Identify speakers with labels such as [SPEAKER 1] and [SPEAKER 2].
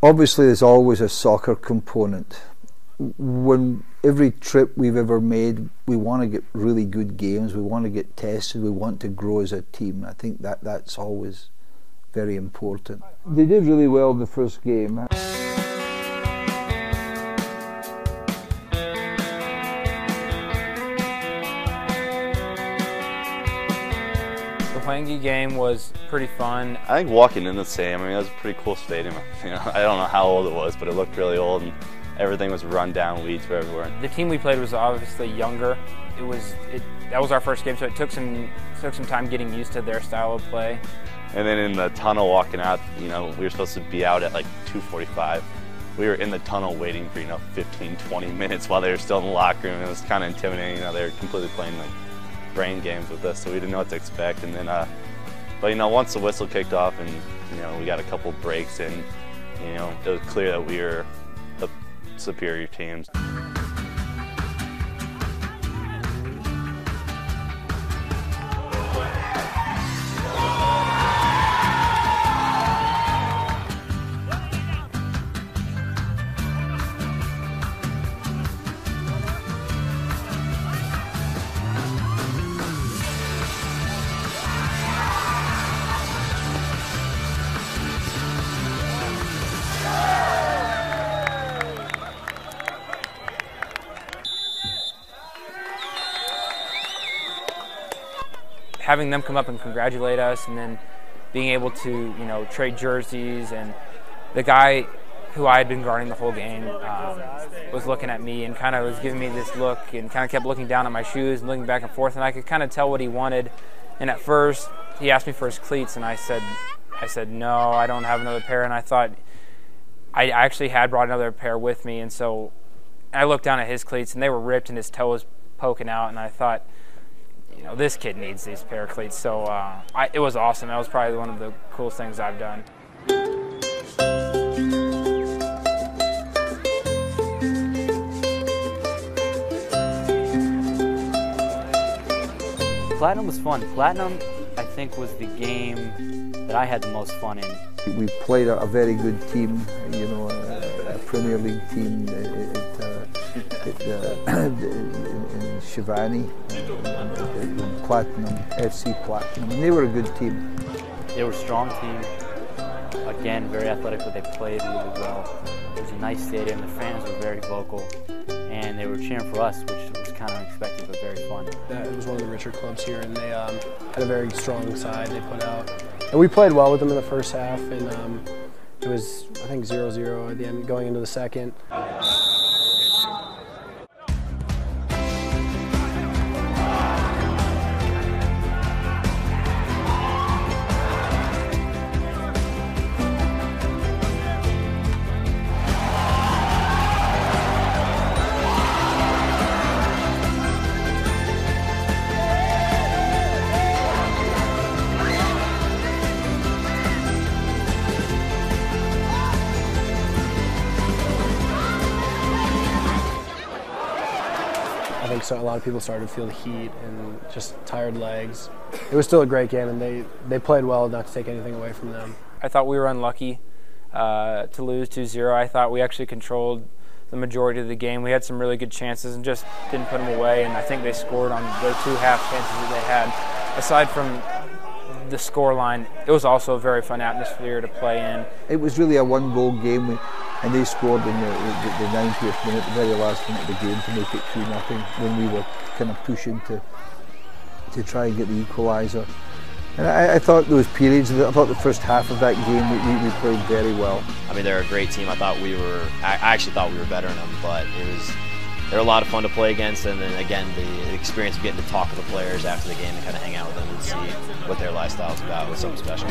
[SPEAKER 1] Obviously, there's always a soccer component. When every trip we've ever made, we want to get really good games, we want to get tested, we want to grow as a team. I think that's always very important. They did really well in the first game.
[SPEAKER 2] The Hwange game was pretty fun.
[SPEAKER 3] I think walking in the stadium, it was a pretty cool stadium. I don't know how old it was, but it looked really old, and everything was run down, weeds were everywhere.
[SPEAKER 2] The team we played was obviously younger. That was our first game, so it took some time getting used to their style of play.
[SPEAKER 3] And then in the tunnel walking out, we were supposed to be out at like 2:45. We were in the tunnel waiting for 15, 20 minutes while they were still in the locker room. It was kind of intimidating. They were completely playing like brain games with us, so we didn't know what to expect. And then, but once the whistle kicked off and we got a couple breaks in, it was clear that we were the superior teams.
[SPEAKER 2] Having them come up and congratulate us, and then being able to trade jerseys, and the guy who I had been guarding the whole game was looking at me and kind of was giving me this look and kind of kept looking down at my shoes and looking back and forth, and I could kind of tell what he wanted. And at first he asked me for his cleats, and I said no, I don't have another pair. And I thought I actually had brought another pair with me, and so I looked down at his cleats and they were ripped and his toe was poking out, and I thought, this kid needs these pair of cleats. So it was awesome. That was probably one of the coolest things I've done.
[SPEAKER 4] Platinum was fun. Platinum, I think, was the game that I had the most fun in.
[SPEAKER 1] We played a very good team, a Premier League team in Hwange, Platinum, FC Platinum, and they were a good team.
[SPEAKER 4] They were a strong team. Again, very athletic, but they played really well. It was a nice stadium. The fans were very vocal, and they were cheering for us, which was kind of unexpected but very fun.
[SPEAKER 5] It was one of the richer clubs here, and they had a very strong side they put out. And we played well with them in the first half, and it was, I think, 0-0 at the end, going into the second. I think a lot of people started to feel the heat and just tired legs. It was still a great game, and they played well, not to take anything away from them.
[SPEAKER 2] I thought we were unlucky to lose 2-0. I thought we actually controlled the majority of the game. We had some really good chances and just didn't put them away, and I think they scored on their 2 half chances that they had. Aside from the score line, it was also a very fun atmosphere to play in.
[SPEAKER 1] It was really a one-goal game, and they scored in the 90th minute, the very last minute of the game, to make it 2-0 when we were kind of pushing to try and get the equaliser. And I thought those periods, I thought the first half of that game we played very well.
[SPEAKER 6] I mean, they're a great team. I actually thought we were better than them, but they're a lot of fun to play against, and then again, the experience of getting to talk to the players after the game and kind of hang out with them and see what their lifestyle is about was something special.